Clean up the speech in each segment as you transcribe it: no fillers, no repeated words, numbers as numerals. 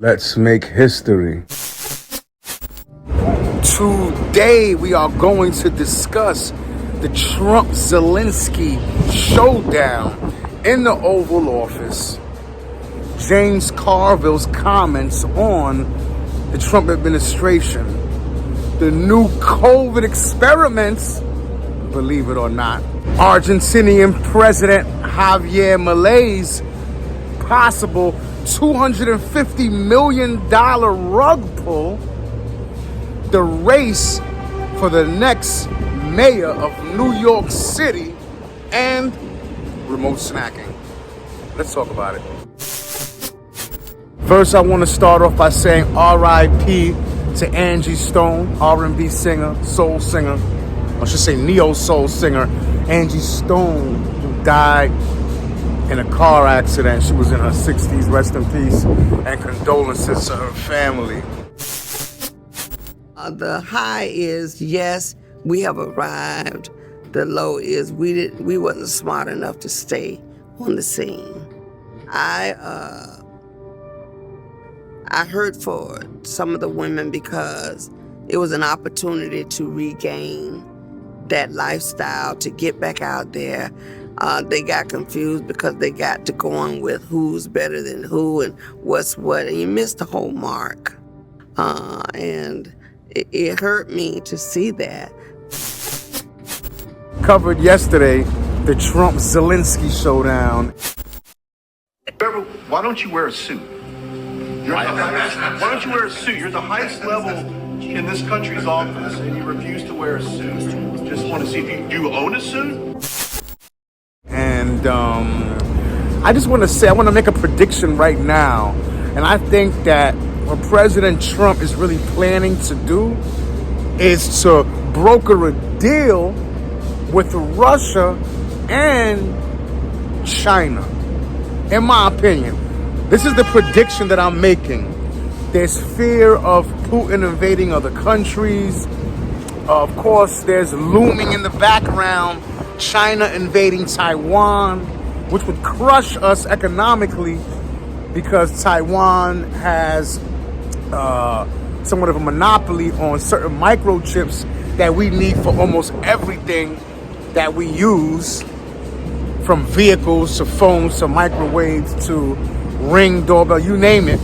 Let's make history. Today we are going to discuss the Trump-Zelensky showdown in the Oval Office, James Carville's comments on the Trump administration, the new COVID experiments, believe it or not, Argentinian President Javier Milei's possible $250 million rug pull, the race for the next mayor of New York City, and remote snacking. Let's talk about it. First, I want to start off by saying R.I.P. to Angie Stone, R&B singer, soul singer, I should say neo-soul singer, Angie Stone, who died in a car accident. She was in her 60s, rest in peace, and condolences to her family. The high is, yes, we have arrived. The low is we wasn't smart enough to stay on the scene. I hurt for some of the women because it was an opportunity to regain that lifestyle, to get back out there. They got confused because they got to going with who's better than who and what's what, and you missed the whole mark. And it hurt me to see that. Covered yesterday the Trump-Zelensky showdown. Beverly, why don't you wear a suit? Why don't you wear a suit? You're the highest level in this country's office, and you refuse to wear a suit. Just want to see if you own a suit? And I just want to say, I want to make a prediction right now. And I think that what President Trump is really planning to do is to broker a deal with Russia and China. In my opinion, this is the prediction that I'm making. There's fear of Putin invading other countries. Of course, there's looming in the background China invading Taiwan, which would crush us economically because Taiwan has somewhat of a monopoly on certain microchips that we need for almost everything that we use, from vehicles to phones to microwaves to Ring doorbell, you name it.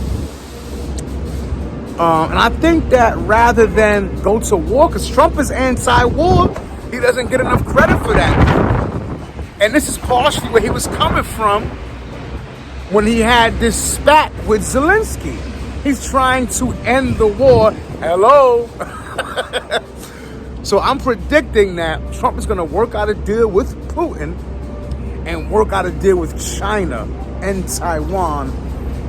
And I think that rather than go to war, because Trump is anti-war, he doesn't get enough credit for that. And this is partially where he was coming from when he had this spat with Zelensky. He's trying to end the war. Hello. So I'm predicting that Trump is going to work out a deal with Putin and work out a deal with China and Taiwan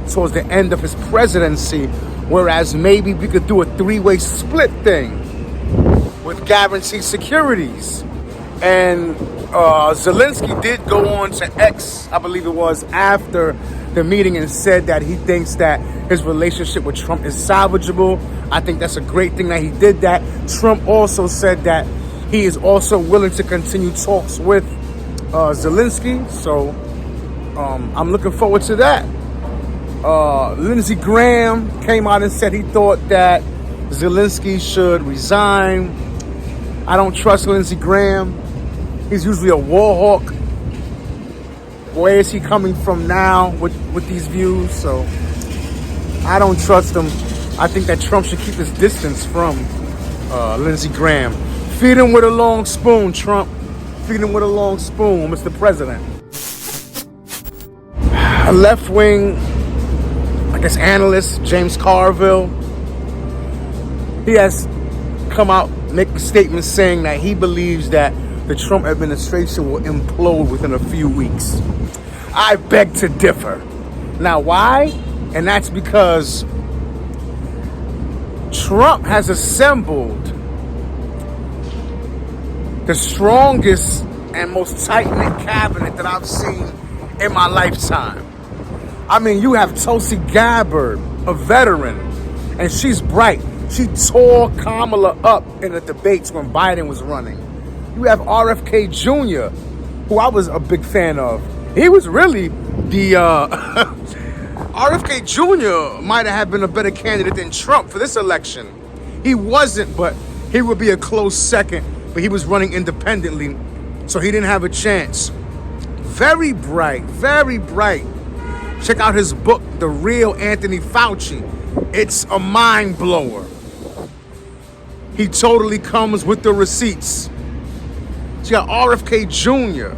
towards the end of his presidency, whereas maybe we could do a three-way split thing with guaranteed securities. And Zelensky did go on to X, I believe it was, after the meeting and said that he thinks that his relationship with Trump is salvageable. I think that's a great thing that he did that. Trump also said that he is also willing to continue talks with Zelensky. So I'm looking forward to that. Lindsey Graham came out and said he thought that Zelensky should resign. I don't trust Lindsey Graham. He's usually a war hawk. Where is he coming from now with these views? So I don't trust him. I think that Trump should keep his distance from Lindsey Graham. Feed him with a long spoon, Trump. Feed him with a long spoon, Mr. President. A left-wing, I guess, analyst, James Carville, he has come out, making statements saying that he believes that the Trump administration will implode within a few weeks. I beg to differ. Now, why? And that's because Trump has assembled the strongest and most tight-knit cabinet that I've seen in my lifetime. I mean, you have Tulsi Gabbard, a veteran, and she's bright. She tore Kamala up in the debates when Biden was running. You have RFK Jr., who I was a big fan of. He was really the RFK Jr. might have been a better candidate than Trump for this election. He wasn't, but he would be a close second, but he was running independently, so he didn't have a chance. Very bright, very bright. Check out his book, The Real Anthony Fauci. It's a mind blower. He totally comes with the receipts. So you got RFK Jr.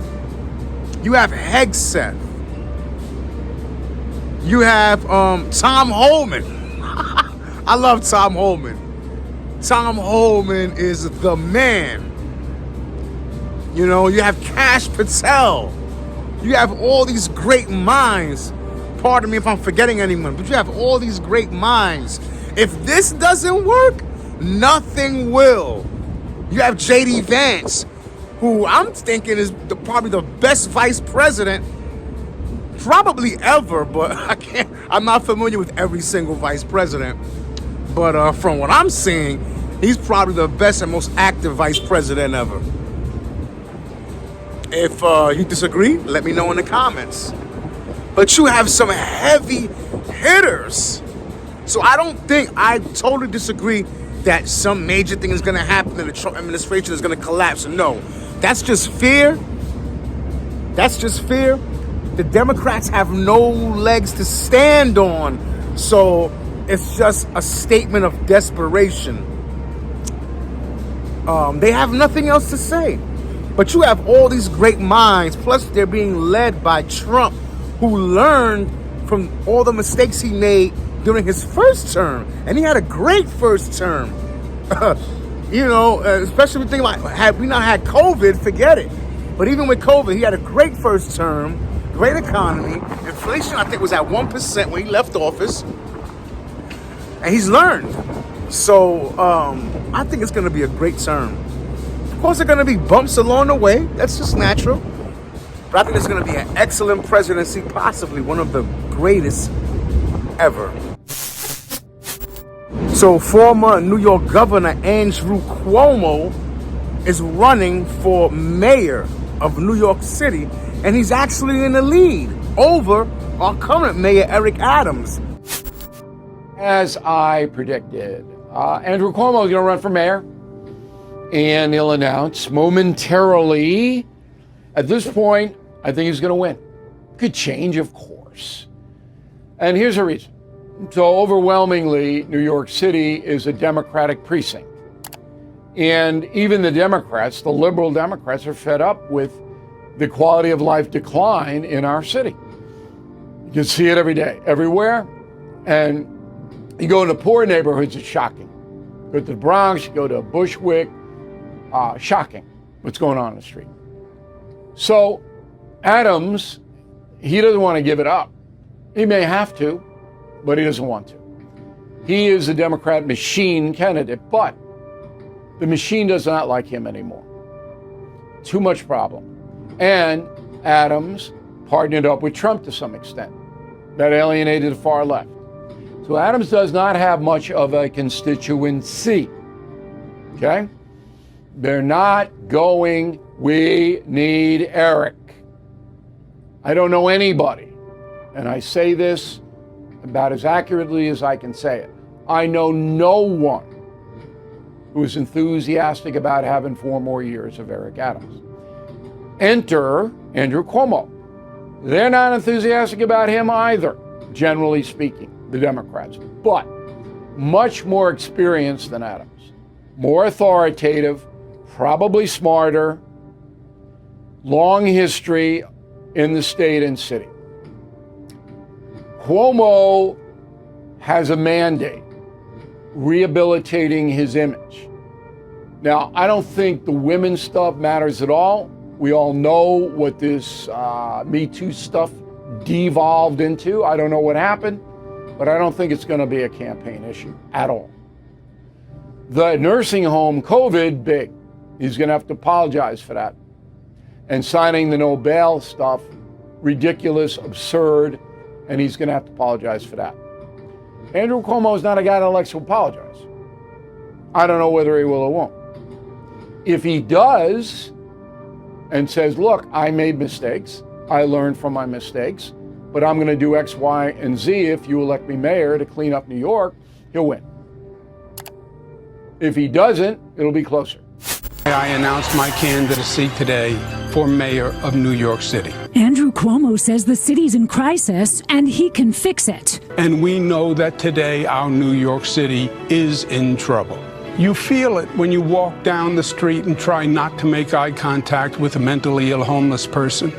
You have Hegseth. You have Tom Homan. I love Tom Homan. Tom Homan is the man. You know, you have Kash Patel. You have all these great minds. Pardon me if I'm forgetting anyone, but you have all these great minds. If this doesn't work, nothing will. You have J.D. Vance, who I'm thinking is probably the best vice president probably ever, but I'm not familiar with every single vice president. But from what I'm seeing, he's probably the best and most active vice president ever. If you disagree, let me know in the comments. But you have some heavy hitters. So I totally disagree that some major thing is going to happen and the Trump administration is going to collapse. No, that's just fear. That's just fear. The Democrats have no legs to stand on. So it's just a statement of desperation. They have nothing else to say. But you have all these great minds, plus they're being led by Trump, who learned from all the mistakes he made during his first term. And he had a great first term. Especially with things like, had we not had COVID, forget it. But even with COVID, he had a great first term, great economy. Inflation, I think, was at 1% when he left office. And he's learned. So I think it's going to be a great term. Of course, there are going to be bumps along the way. That's just natural. But I think it's going to be an excellent presidency, possibly one of the greatest ever. So former New York Governor Andrew Cuomo is running for mayor of New York City, and he's actually in the lead over our current mayor, Eric Adams. As I predicted, Andrew Cuomo is going to run for mayor, and he'll announce momentarily. At this point, I think he's going to win. Could change, of course. And here's the reason. So overwhelmingly, New York City is a Democratic precinct. And even the Democrats, the liberal Democrats, are fed up with the quality of life decline in our city. You can see it every day, everywhere. And you go into poor neighborhoods, it's shocking. Go to the Bronx, you go to Bushwick, shocking what's going on in the street. So Adams, he doesn't want to give it up. He may have to, but he doesn't want to. He is a Democrat machine candidate, but the machine does not like him anymore. Too much problem. And Adams partnered up with Trump to some extent. That alienated the far left. So Adams does not have much of a constituency. Okay? They're not going, we need Eric. I don't know anybody, and I say this about as accurately as I can say it. I know no one who is enthusiastic about having 4 more years of Eric Adams. Enter Andrew Cuomo. They're not enthusiastic about him either, generally speaking, the Democrats, but much more experienced than Adams, more authoritative, probably smarter, long history in the state and city. Cuomo has a mandate rehabilitating his image. Now, I don't think the women's stuff matters at all. We all know what this Me Too stuff devolved into. I don't know what happened, but I don't think it's going to be a campaign issue at all. The nursing home COVID, big. He's going to have to apologize for that. And signing the no bail stuff, ridiculous, absurd, and he's going to have to apologize for that. Andrew Cuomo is not a guy that likes to apologize. I don't know whether he will or won't. If he does and says, look, I made mistakes, I learned from my mistakes, but I'm going to do X, Y, and Z if you elect me mayor to clean up New York, he'll win. If he doesn't, it'll be closer. I announced my candidacy today for mayor of New York City. Andrew Cuomo says the city's in crisis and he can fix it. And we know that today our New York City is in trouble. You feel it when you walk down the street and try not to make eye contact with a mentally ill homeless person,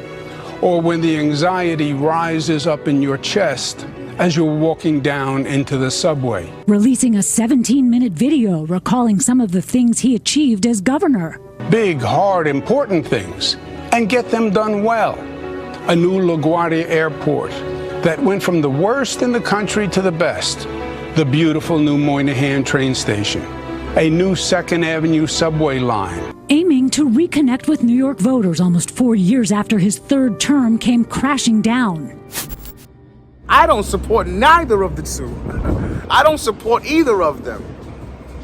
or when the anxiety rises up in your chest as you're walking down into the subway. Releasing a 17-minute video recalling some of the things he achieved as governor. Big, hard, important things, and get them done well. A new LaGuardia airport that went from the worst in the country to the best. The beautiful new Moynihan train station. A new 2nd Avenue subway line. Aiming to reconnect with New York voters almost 4 years after his third term came crashing down. I don't support neither of the two. I don't support either of them.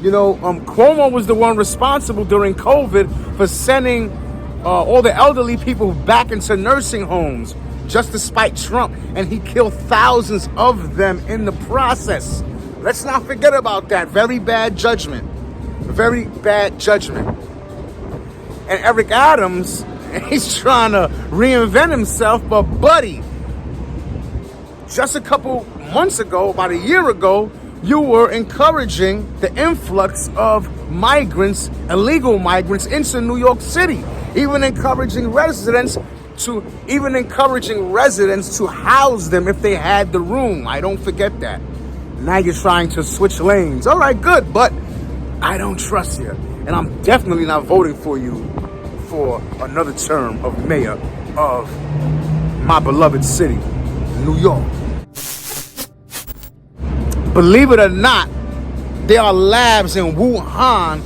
You know, Cuomo was the one responsible during COVID for sending all the elderly people back into nursing homes just to spite Trump, and he killed thousands of them in the process. Let's not forget about that. Very bad judgment. Very bad judgment. And Eric Adams, he's trying to reinvent himself, but buddy, just a couple months ago, about a year ago, you were encouraging the influx of migrants, illegal migrants, into New York City, even encouraging residents to house them if they had the room. I don't forget that. Now you're trying to switch lanes. All right, good, but I don't trust you, and I'm definitely not voting for you for another term of mayor of my beloved city, New York. Believe it or not, there are labs in Wuhan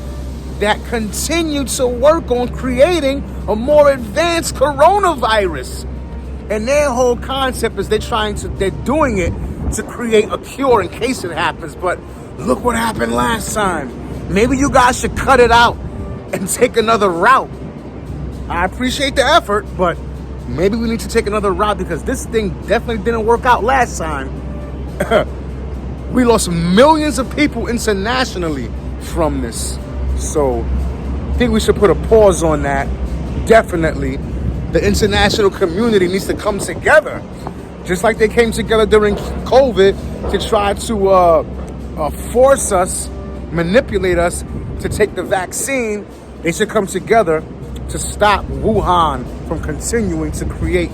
that continue to work on creating a more advanced coronavirus. And their whole concept is they're doing it to create a cure in case it happens. But look what happened last time. Maybe you guys should cut it out and take another route. I appreciate the effort, but maybe we need to take another route because this thing definitely didn't work out last time. We lost millions of people internationally from this. So I think we should put a pause on that. Definitely. The international community needs to come together. Just like they came together during COVID to try to force us, manipulate us to take the vaccine. They should come together to stop Wuhan from continuing to create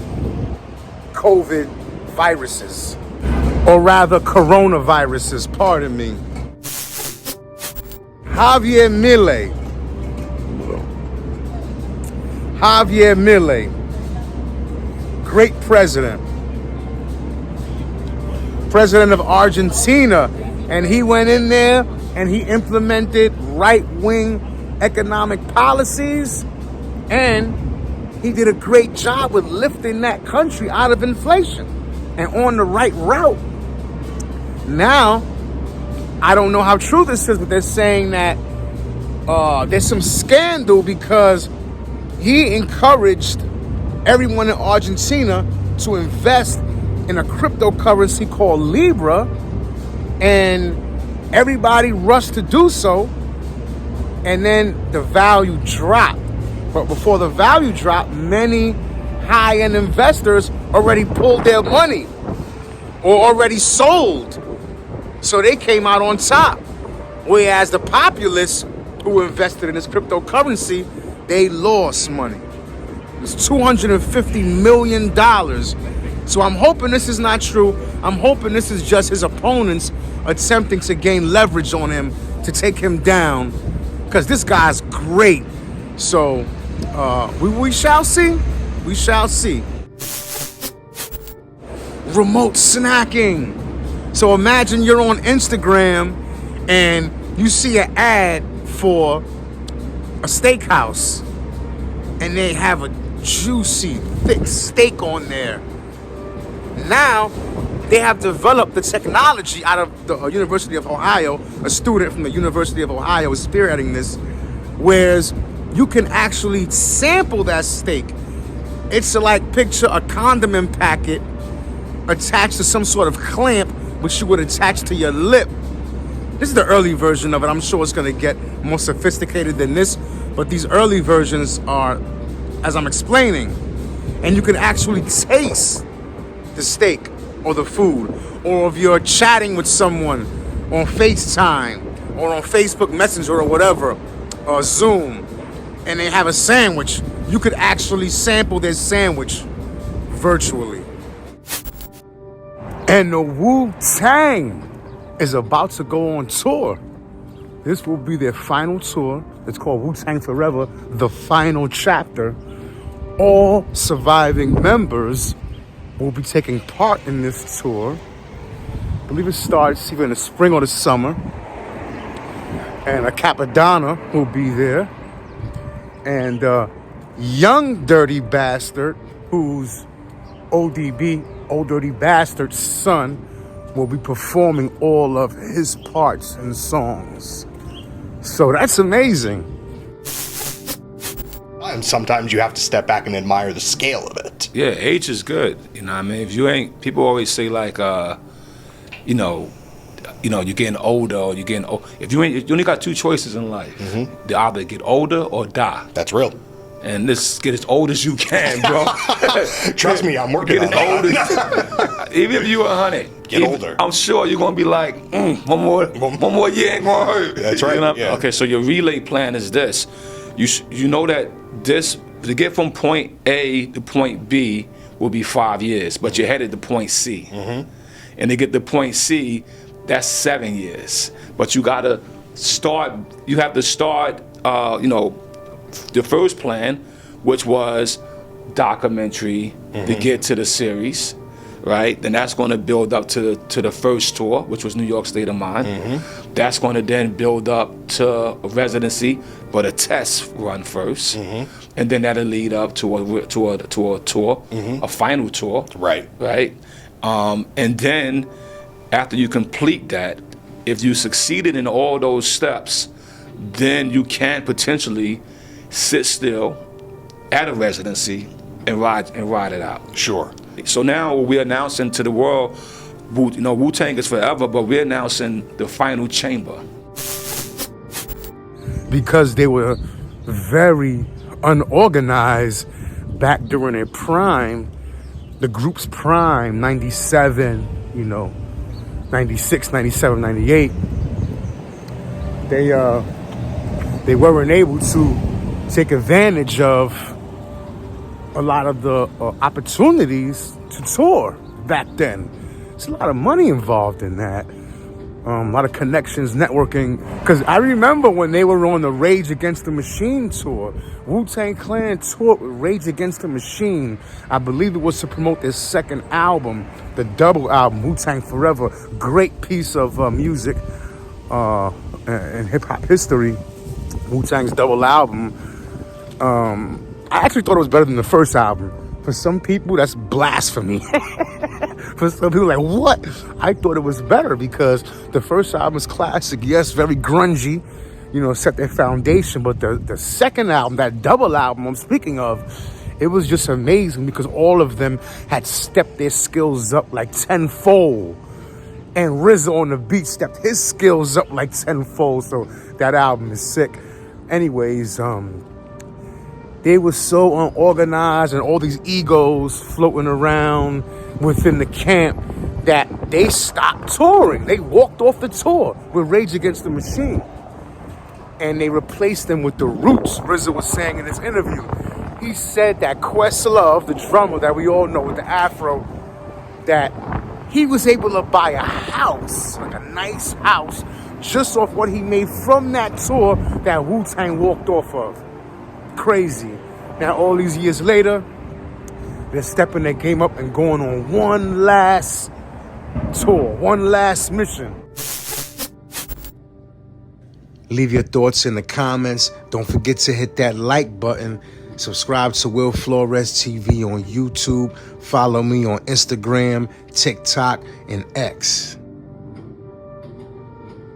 COVID viruses. Or rather, coronaviruses, pardon me. Javier Milei, great president of Argentina, and he went in there and he implemented right-wing economic policies, and he did a great job with lifting that country out of inflation and on the right route. Now, I don't know how true this is, but they're saying that there's some scandal because he encouraged everyone in Argentina to invest in a cryptocurrency called Libra, and everybody rushed to do so, and then the value dropped. But before the value dropped, many high-end investors already pulled their money or already sold. So they came out on top. Whereas the populace who invested in this cryptocurrency, they lost money. It's $250 million. So I'm hoping this is not true. I'm hoping this is just his opponents attempting to gain leverage on him to take him down. Because this guy's great. So we shall see. We shall see. Remote snacking. So imagine you're on Instagram and you see an ad for a steakhouse and they have a juicy, thick steak on there. Now, they have developed the technology out of the University of Ohio. A student from the University of Ohio is spearheading this, whereas you can actually sample that steak. It's like picture a condiment packet attached to some sort of clamp, which you would attach to your lip. This is the early version of it. I'm sure it's going to get more sophisticated than this, but these early versions are, as I'm explaining, and you can actually taste the steak or the food, or if you're chatting with someone on FaceTime or on Facebook Messenger or whatever, or Zoom, and they have a sandwich, you could actually sample their sandwich virtually. And the Wu-Tang is about to go on tour. This will be their final tour. It's called Wu-Tang Forever, the final chapter. All surviving members will be taking part in this tour. I believe it starts either in the spring or the summer. And a Capadonna will be there. And Young Dirty Bastard, who's ODB, Old Dirty Bastard's son, will be performing all of his parts and songs. So that's amazing. And sometimes you have to step back and admire the scale of it. Yeah, age is good. You know what I mean? If you ain't, people always say like, you know, you're getting older or you're getting old. If you only got two choices in life. Mm-hmm. You either get older or die. That's real. And let's get as old as you can, bro. Trust me, I'm working on that. Even if you're 100, get older. I'm sure you're gonna be like, one more year ain't gonna hurt. That's right. You know? Yeah. Okay, so your relay plan is this. You know that this to get from point A to point B will be 5 years, but you're headed to point C. Mm-hmm. And to get to point C, that's 7 years. But you gotta start. You have to start. The first plan, which was documentary to get to the series, right? Then that's going to build up to the first tour, which was New York State of Mind. Mm-hmm. That's going to then build up to a residency, but a test run first, and then that'll lead up to a tour, a final tour, right? And then after you complete that, if you succeeded in all those steps, then you can potentially sit still at a residency and ride it out. Sure. So now we're announcing to the world, Wu-Tang is forever, but we're announcing the final chamber. Because they were very unorganized back during their prime, the group's prime, 97, 96, 97, 98, they weren't able to take advantage of a lot of the opportunities to tour back then. There's a lot of money involved in that. A lot of connections, networking. Because I remember when they were on the Rage Against the Machine tour, Wu-Tang Clan toured with Rage Against the Machine. I believe it was to promote their second album, the double album, Wu-Tang Forever. Great piece of music in hip-hop history. Wu-Tang's double album. I actually thought it was better than the first album. For some people, that's blasphemy. For some people, like, what? I thought it was better because the first album is classic. Yes, very grungy, set their foundation. But the second album, that double album I'm speaking of, it was just amazing because all of them had stepped their skills up like tenfold. And RZA on the beat stepped his skills up like tenfold. So that album is sick. Anyways, they were so unorganized and all these egos floating around within the camp that they stopped touring. They walked off the tour with Rage Against the Machine. And they replaced them with the Roots. RZA was saying in this interview, he said that Questlove, the drummer that we all know with the afro, that he was able to buy a house, like a nice house, just off what he made from that tour that Wu-Tang walked off of. Crazy. Now, all these years later, they're stepping their game up and going on one last tour, one last mission. Leave your thoughts in the comments. Don't forget to hit that like button. Subscribe to Will Flores TV on YouTube. Follow me on Instagram, TikTok, and X.